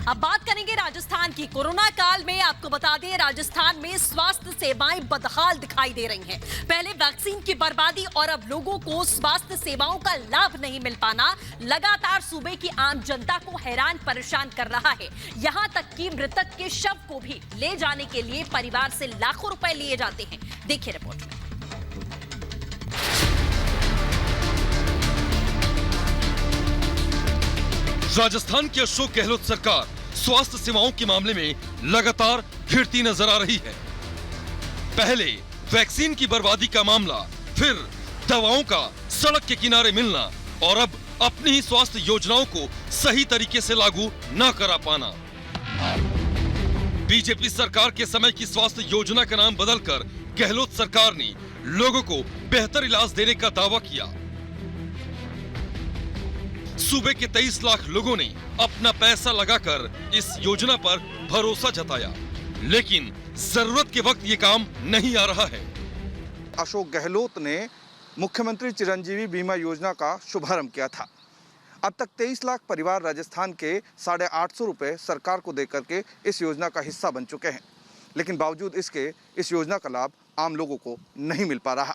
अब बात करेंगे राजस्थान की। कोरोना काल में आपको बता दें, राजस्थान में स्वास्थ्य सेवाएं बदहाल दिखाई दे रही हैं। पहले वैक्सीन की बर्बादी और अब लोगों को स्वास्थ्य सेवाओं का लाभ नहीं मिल पाना लगातार सूबे की आम जनता को हैरान परेशान कर रहा है। यहां तक कि मृतक के शव को भी ले जाने के लिए परिवार से लाखों रुपए लिए जाते हैं। देखिए रिपोर्ट में। राजस्थान की अशोक गहलोत सरकार स्वास्थ्य सेवाओं के मामले में लगातार घिरती नजर आ रही है। पहले वैक्सीन की बर्बादी का मामला, फिर दवाओं का सड़क के किनारे मिलना और अब अपनी ही स्वास्थ्य योजनाओं को सही तरीके से लागू न करा पाना। बीजेपी सरकार के समय की स्वास्थ्य योजना का नाम बदलकर गहलोत सरकार ने लोगों को बेहतर इलाज देने का दावा किया। सूबे के 23 लाख लोगों ने अपना पैसा लगाकर इस योजना पर भरोसा जताया, लेकिन जरूरत के वक्त ये काम नहीं आ रहा है। अशोक गहलोत ने मुख्यमंत्री चिरंजीवी बीमा योजना का शुभारंभ किया था। अब तक 23 लाख परिवार राजस्थान के 850 रुपए सरकार को देकर के इस योजना का हिस्सा बन चुके हैं, लेकिन बावजूद इसके इस योजना का लाभ आम लोगों को नहीं मिल पा रहा।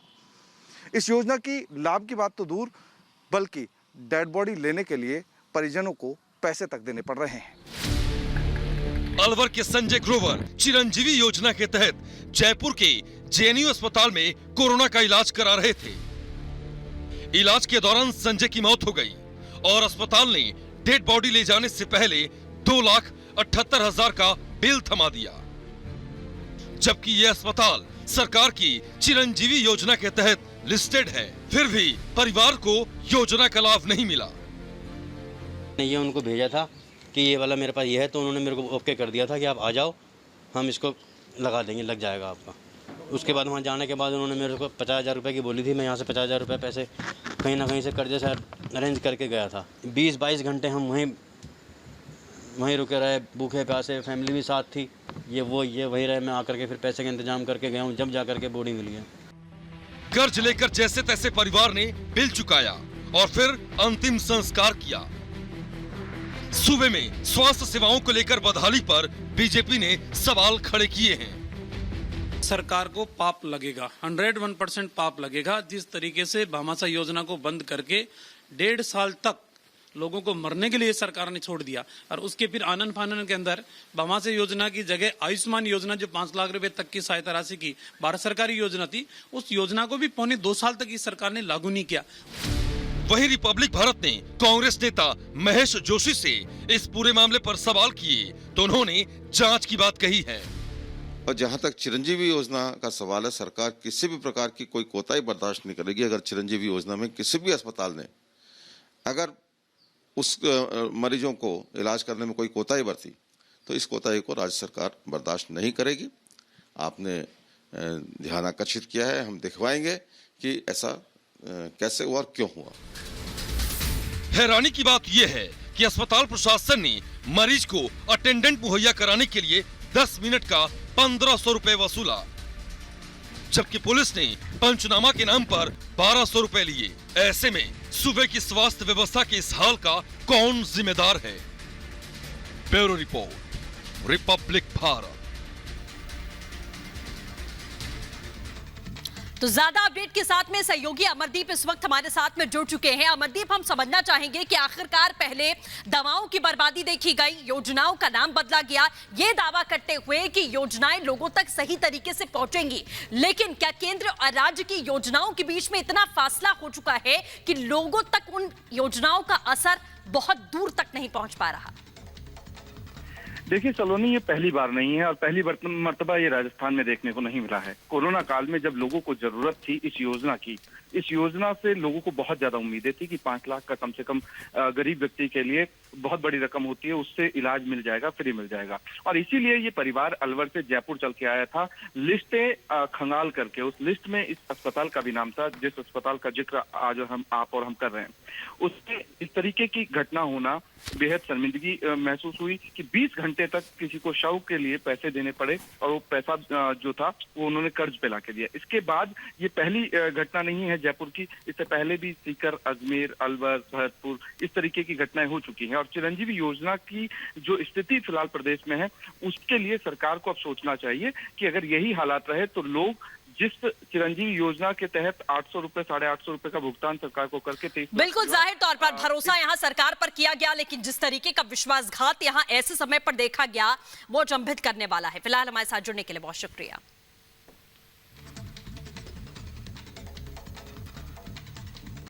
इस योजना की लाभ की बात तो दूर, बल्कि डेड बॉडी लेने के लिए परिजनों को पैसे तक देने पड़ रहे हैं। अलवर के संजय ग्रोवर चिरंजीवी योजना के तहत जयपुर के जेएनयू अस्पताल में कोरोना का इलाज करा रहे थे। इलाज के दौरान संजय की मौत हो गई और अस्पताल ने डेड बॉडी ले जाने से पहले 2,78,000 का बिल थमा दिया, जबकि यह अस्पताल सरकार की चिरंजीवी योजना के तहत लिस्टेड है। फिर भी परिवार को योजना का लाभ नहीं मिला। ये उनको भेजा था कि ये वाला मेरे पास ये है, तो उन्होंने मेरे को ओके कर दिया था कि आप आ जाओ, हम इसको लगा देंगे, लग जाएगा आपका। उसके बाद वहाँ जाने के बाद उन्होंने मेरे को 50,000 रुपये की बोली थी। मैं यहाँ से 50,000 रुपये पैसे कहीं ना कहीं से कर्जे से अरेंज करके गया था। 20-22 घंटे हम वहीं रुके रहे, भूखे प्यासे, फैमिली भी साथ थी। ये वही रहे। मैं आकर के फिर पैसे का इंतजाम करके गया हूँ, जब जा करके बॉडी मिली है। कर्ज लेकर जैसे तैसे परिवार ने बिल चुकाया और फिर अंतिम संस्कार किया। सूबे में स्वास्थ्य सेवाओं को लेकर बदहाली पर बीजेपी ने सवाल खड़े किए हैं। सरकार को पाप लगेगा, 101% पाप लगेगा। जिस तरीके से भामाशाह योजना को बंद करके 1.5 साल तक लोगों को मरने के लिए सरकार ने छोड़ दिया, और उसके फिर आनन फानन के अंदर भामाशाह योजना की जगह आयुष्मान योजना, जो 5 लाख रुपए तक की सहायता राशि की भारत सरकारी योजना थी, उस योजना को भी 1.25 साल तक इस सरकार ने लागू नहीं किया। वहीं रिपब्लिक भारत ने कांग्रेस नेता महेश जोशी से इस पूरे मामले पर सवाल किए तो उन्होंने जांच की बात कही है। और जहां तक चिरंजीवी योजना का सवाल है, सरकार किसी भी प्रकार की कोई कोताही बर्दाश्त नहीं करेगी। अगर चिरंजीवी योजना में किसी भी अस्पताल ने अगर उस मरीजों को इलाज करने में कोई कोताही बरती, तो इस कोताही को राज्य सरकार बर्दाश्त नहीं करेगी। आपने ध्यान आकर्षित किया है, हम दिखवाएंगे कि ऐसा कैसे हुआ और क्यों हुआ। हैरानी की बात यह है कि अस्पताल प्रशासन ने मरीज को अटेंडेंट मुहैया कराने के लिए 10 मिनट का 1,500 रुपए वसूला, जबकि पुलिस ने पंचनामा के नाम पर 1,200 रुपए लिए। ऐसे में सूबे की स्वास्थ्य व्यवस्था के इस हाल का कौन जिम्मेदार है? Bureau report, Republic Bharat. तो ज्यादा अपडेट के साथ में सहयोगी अमरदीप इस वक्त हमारे साथ में जुड़ चुके हैं। अमरदीप, हम समझना चाहेंगे कि आखिरकार पहले दवाओं की बर्बादी देखी गई, योजनाओं का नाम बदला गया, ये दावा करते हुए कि योजनाएं लोगों तक सही तरीके से पहुंचेंगी, लेकिन क्या केंद्र और राज्य की योजनाओं के बीच में इतना फासला हो चुका है कि लोगों तक उन योजनाओं का असर बहुत दूर तक नहीं पहुंच पा रहा? देखिए सलोनी, ये पहली बार नहीं है और पहली मर्तबा ये राजस्थान में देखने को नहीं मिला है। कोरोना काल में जब लोगों को जरूरत थी इस योजना की, इस योजना से लोगों को बहुत ज्यादा उम्मीदें थी कि 5 लाख का कम से कम गरीब व्यक्ति के लिए बहुत बड़ी रकम होती है, उससे इलाज मिल जाएगा, फ्री मिल जाएगा। और इसीलिए ये परिवार अलवर से जयपुर चल के आया था, लिस्टें खंगाल करके। उस लिस्ट में इस अस्पताल का भी नाम था, जिस अस्पताल का जिक्र आज आप और हम कर रहे हैं। उसमें इस तरीके की घटना होना बेहद शर्मिंदगी महसूस हुई कि 20 घंटे तक किसी को शव के लिए पैसे देने पड़े, और वो पैसा जो था वो उन्होंने कर्ज पे लाके दिया। इसके बाद ये पहली घटना नहीं है जयपुर की, इससे पहले भी सीकर, अजमेर, अलवर, भरतपुर इस तरीके की घटनाएं हो चुकी हैं। और और चिरंजीवी योजना की जो स्थिति फिलहाल प्रदेश में है, उसके लिए सरकार को अब सोचना चाहिए कि अगर यही हालात रहे तो लोग जिस चिरंजीवी योजना के तहत 800 रुपए 850 रुपए का भुगतान सरकार को करके 23 बिल्कुल जाहिर तौर पर भरोसा यहां सरकार पर किया गया, लेकिन जिस तरीके का विश्वासघात यहां ऐसे समय पर देखा गया वो अचंभित करने वाला है। फिलहाल हमारे साथ जुड़ने के लिए बहुत शुक्रिया।